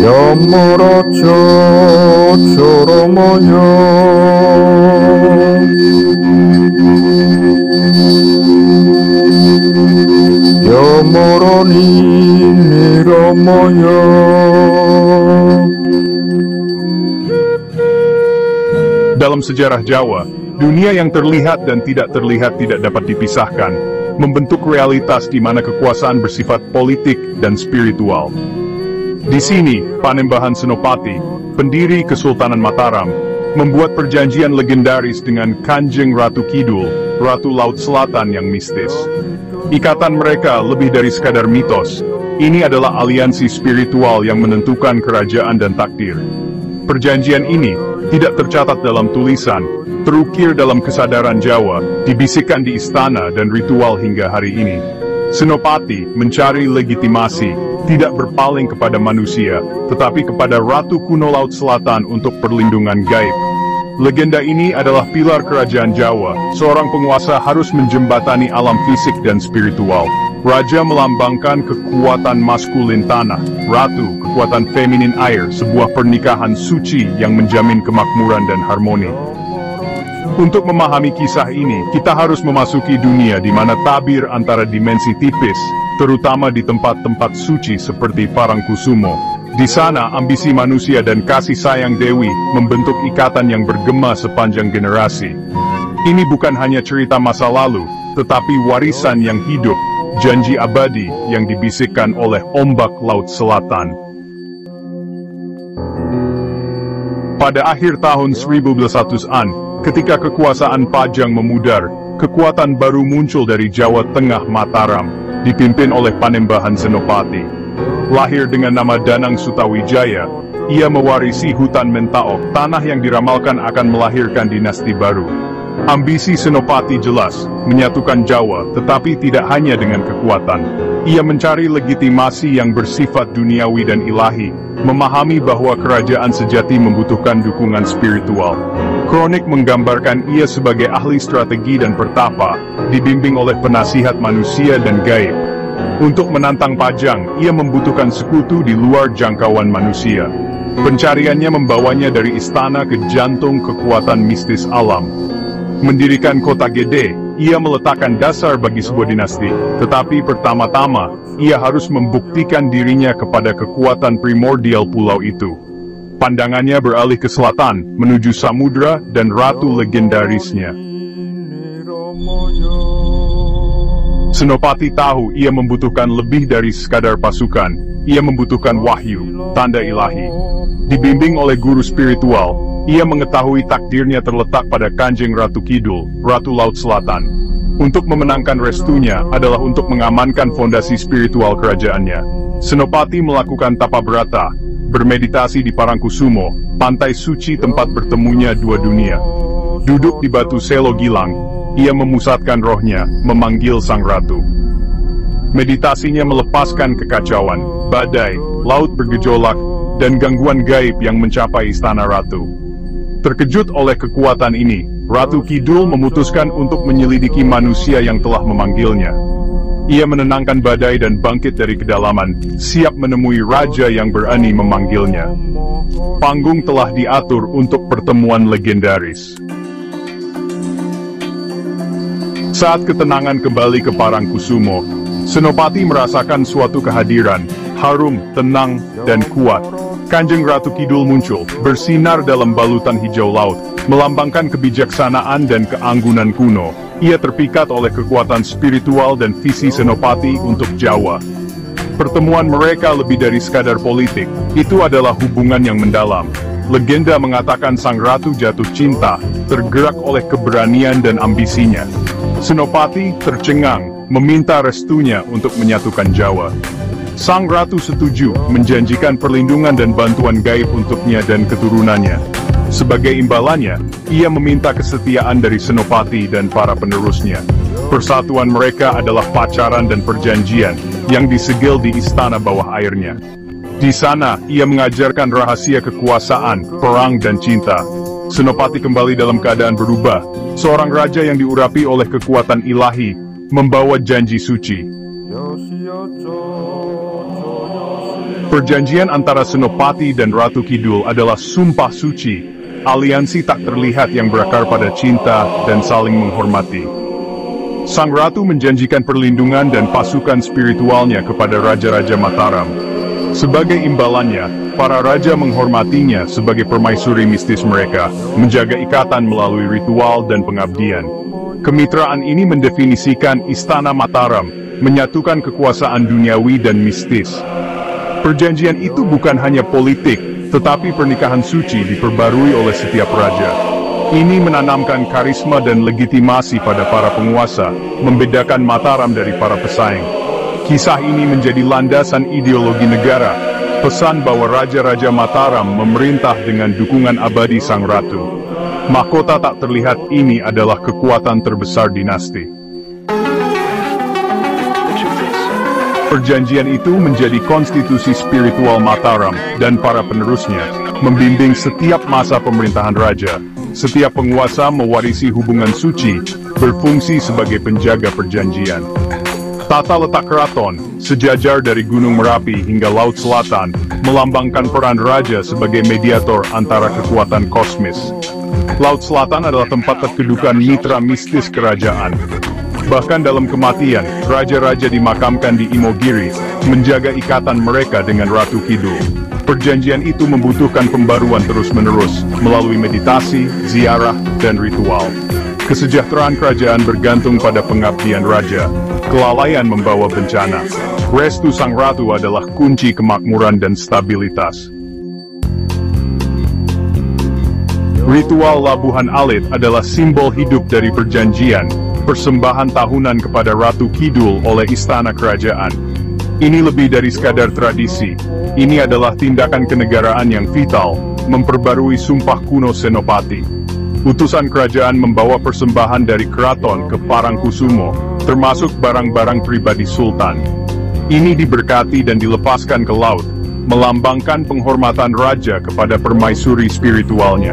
Yamaraja Caramaya Yamarani Niramaya. Dalam sejarah Jawa, dunia yang terlihat dan tidak terlihat tidak dapat dipisahkan, membentuk realitas di mana kekuasaan bersifat politik dan spiritual. Di sini, Panembahan Senopati, pendiri Kesultanan Mataram, membuat perjanjian legendaris dengan Kanjeng Ratu Kidul, Ratu Laut Selatan yang mistis. Ikatan mereka lebih dari sekadar mitos. Ini adalah aliansi spiritual yang menentukan kerajaan dan takdir. Perjanjian ini tidak tercatat dalam tulisan, terukir dalam kesadaran Jawa, dibisikkan di istana dan ritual hingga hari ini. Senopati mencari legitimasi, tidak berpaling kepada manusia, tetapi kepada Ratu Kuno Laut Selatan untuk perlindungan gaib. Legenda ini adalah pilar kerajaan Jawa. Seorang penguasa harus menjembatani alam fisik dan spiritual. Raja melambangkan kekuatan maskulin tanah, ratu kekuatan feminin air, sebuah pernikahan suci yang menjamin kemakmuran dan harmoni. Untuk memahami kisah ini, kita harus memasuki dunia di mana tabir antara dimensi tipis, terutama di tempat-tempat suci seperti Parangkusumo. Di sana, ambisi manusia dan kasih sayang Dewi membentuk ikatan yang bergema sepanjang generasi. Ini bukan hanya cerita masa lalu, tetapi warisan yang hidup, janji abadi yang dibisikkan oleh ombak Laut Selatan. Pada akhir tahun 1200-an, ketika kekuasaan Pajang memudar, kekuatan baru muncul dari Jawa Tengah Mataram, dipimpin oleh Panembahan Senopati. Lahir dengan nama Danang Sutawijaya, ia mewarisi hutan Mentaok, tanah yang diramalkan akan melahirkan dinasti baru. Ambisi Senopati jelas, menyatukan Jawa, tetapi tidak hanya dengan kekuatan. Ia mencari legitimasi yang bersifat duniawi dan ilahi, memahami bahwa kerajaan sejati membutuhkan dukungan spiritual. Kronik menggambarkan ia sebagai ahli strategi dan pertapa, dibimbing oleh penasihat manusia dan gaib. Untuk menantang Pajang, ia membutuhkan sekutu di luar jangkauan manusia. Pencariannya membawanya dari istana ke jantung kekuatan mistis alam. Mendirikan kota Gede, ia meletakkan dasar bagi sebuah dinasti. Tetapi pertama-tama, ia harus membuktikan dirinya kepada kekuatan primordial pulau itu. Pandangannya beralih ke selatan, menuju samudra dan ratu legendarisnya. Senopati tahu ia membutuhkan lebih dari sekadar pasukan. Ia membutuhkan wahyu, tanda ilahi. Dibimbing oleh guru spiritual, ia mengetahui takdirnya terletak pada Kanjeng Ratu Kidul, Ratu Laut Selatan. Untuk memenangkan restunya adalah untuk mengamankan fondasi spiritual kerajaannya. Senopati melakukan tapa berata, bermeditasi di Parangkusumo, pantai suci tempat bertemunya dua dunia. Duduk di batu Selo Gilang, ia memusatkan rohnya, memanggil sang ratu. Meditasinya melepaskan kekacauan, badai, laut bergejolak, dan gangguan gaib yang mencapai istana ratu. Terkejut oleh kekuatan ini, Ratu Kidul memutuskan untuk menyelidiki manusia yang telah memanggilnya. Ia menenangkan badai dan bangkit dari kedalaman, siap menemui raja yang berani memanggilnya. Panggung telah diatur untuk pertemuan legendaris. Saat ketenangan kembali ke Parangkusumo, Senopati merasakan suatu kehadiran, harum, tenang, dan kuat. Kanjeng Ratu Kidul muncul, bersinar dalam balutan hijau laut, melambangkan kebijaksanaan dan keanggunan kuno. Ia terpikat oleh kekuatan spiritual dan visi Senopati untuk Jawa. Pertemuan mereka lebih dari sekadar politik, itu adalah hubungan yang mendalam. Legenda mengatakan sang ratu jatuh cinta, tergerak oleh keberanian dan ambisinya. Senopati tercengang, meminta restunya untuk menyatukan Jawa. Sang ratu setuju, menjanjikan perlindungan dan bantuan gaib untuknya dan keturunannya. Sebagai imbalannya, ia meminta kesetiaan dari Senopati dan para penerusnya. Persatuan mereka adalah pacaran dan perjanjian, yang disegel di istana bawah airnya. Di sana, ia mengajarkan rahasia kekuasaan, perang dan cinta. Senopati kembali dalam keadaan berubah, Seorang raja yang diurapi oleh kekuatan ilahi, membawa janji suci. Perjanjian antara Senopati dan Ratu Kidul adalah sumpah suci, aliansi tak terlihat yang berakar pada cinta dan saling menghormati. Sang Ratu menjanjikan perlindungan dan pasukan spiritualnya kepada Raja-Raja Mataram. Sebagai imbalannya, para raja menghormatinya sebagai permaisuri mistis mereka, menjaga ikatan melalui ritual dan pengabdian. Kemitraan ini mendefinisikan Istana Mataram, menyatukan kekuasaan duniawi dan mistis. Perjanjian itu bukan hanya politik, tetapi pernikahan suci diperbarui oleh setiap raja. Ini menanamkan karisma dan legitimasi pada para penguasa, membedakan Mataram dari para pesaing. Kisah ini menjadi landasan ideologi negara, pesan bahwa Raja-Raja Mataram memerintah dengan dukungan abadi Sang Ratu. Mahkota tak terlihat ini adalah kekuatan terbesar dinasti. Perjanjian itu menjadi konstitusi spiritual Mataram dan para penerusnya, membimbing setiap masa pemerintahan raja. Setiap penguasa mewarisi hubungan suci, berfungsi sebagai penjaga perjanjian. Tata letak keraton, sejajar dari Gunung Merapi hingga Laut Selatan, melambangkan peran raja sebagai mediator antara kekuatan kosmis. Laut Selatan adalah tempat terkedukan mitra mistis kerajaan. Bahkan dalam kematian, raja-raja dimakamkan di Imogiri, menjaga ikatan mereka dengan Ratu Kidul. Perjanjian itu membutuhkan pembaruan terus-menerus, melalui meditasi, ziarah, dan ritual. Kesejahteraan kerajaan bergantung pada pengabdian raja. Kelalaian membawa bencana. Restu Sang Ratu adalah kunci kemakmuran dan stabilitas. Ritual Labuhan Alit adalah simbol hidup dari perjanjian, persembahan tahunan kepada Ratu Kidul oleh istana kerajaan. Ini lebih dari sekadar tradisi. Ini adalah tindakan kenegaraan yang vital, memperbarui sumpah kuno Senopati. Utusan kerajaan membawa persembahan dari keraton ke Parangkusumo, termasuk barang-barang pribadi Sultan. Ini diberkati dan dilepaskan ke laut, melambangkan penghormatan raja kepada permaisuri spiritualnya.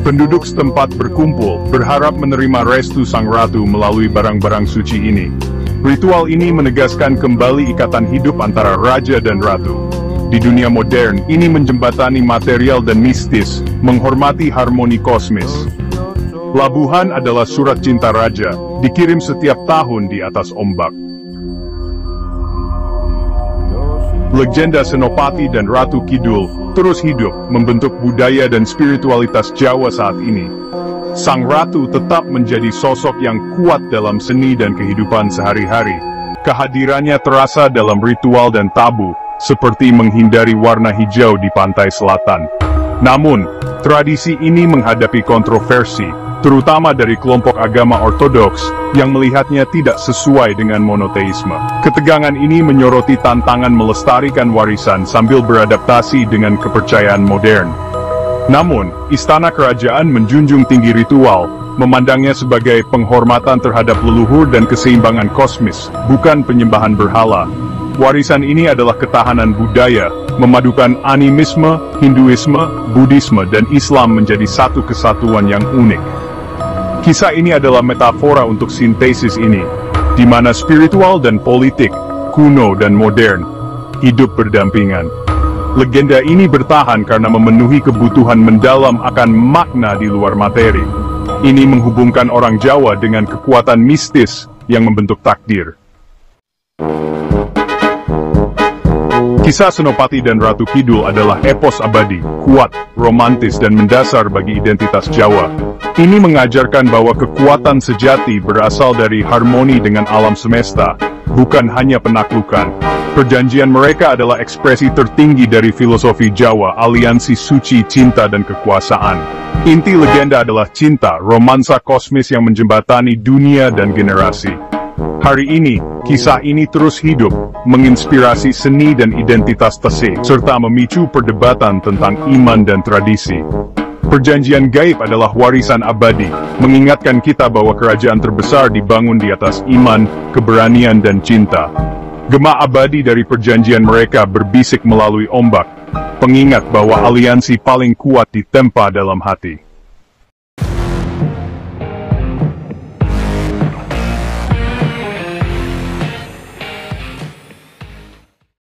Penduduk setempat berkumpul, berharap menerima restu Sang Ratu melalui barang-barang suci ini. Ritual ini menegaskan kembali ikatan hidup antara raja dan ratu. Di dunia modern, ini menjembatani material dan mistis, menghormati harmoni kosmis. Labuhan adalah surat cinta raja, dikirim setiap tahun di atas ombak. Legenda Senopati dan Ratu Kidul terus hidup, membentuk budaya dan spiritualitas Jawa saat ini. Sang Ratu tetap menjadi sosok yang kuat dalam seni dan kehidupan sehari-hari. Kehadirannya terasa dalam ritual dan tabu, seperti menghindari warna hijau di pantai selatan. Namun, tradisi ini menghadapi kontroversi, terutama dari kelompok agama ortodoks, yang melihatnya tidak sesuai dengan monoteisme. Ketegangan ini menyoroti tantangan melestarikan warisan sambil beradaptasi dengan kepercayaan modern. Namun, istana kerajaan menjunjung tinggi ritual, memandangnya sebagai penghormatan terhadap leluhur dan keseimbangan kosmis, bukan penyembahan berhala. Warisan ini adalah ketahanan budaya, memadukan animisme, Hinduisme, Buddhisme, dan Islam menjadi satu kesatuan yang unik. Kisah ini adalah metafora untuk sintesis ini, di mana spiritual dan politik, kuno dan modern, hidup berdampingan. Legenda ini bertahan karena memenuhi kebutuhan mendalam akan makna di luar materi. Ini menghubungkan orang Jawa dengan kekuatan mistis yang membentuk takdir. Kisah Senopati dan Ratu Kidul adalah epos abadi, kuat, romantis dan mendasar bagi identitas Jawa. Ini mengajarkan bahwa kekuatan sejati berasal dari harmoni dengan alam semesta, bukan hanya penaklukan. Perjanjian mereka adalah ekspresi tertinggi dari filosofi Jawa, aliansi suci, cinta dan kekuasaan. Inti legenda adalah cinta, romansa kosmis yang menjembatani dunia dan generasi. Hari ini, kisah ini terus hidup, menginspirasi seni dan identitas Tasik, serta memicu perdebatan tentang iman dan tradisi. Perjanjian gaib adalah warisan abadi, mengingatkan kita bahwa kerajaan terbesar dibangun di atas iman, keberanian dan cinta. Gema abadi dari perjanjian mereka berbisik melalui ombak, pengingat bahwa aliansi paling kuat ditempa dalam hati.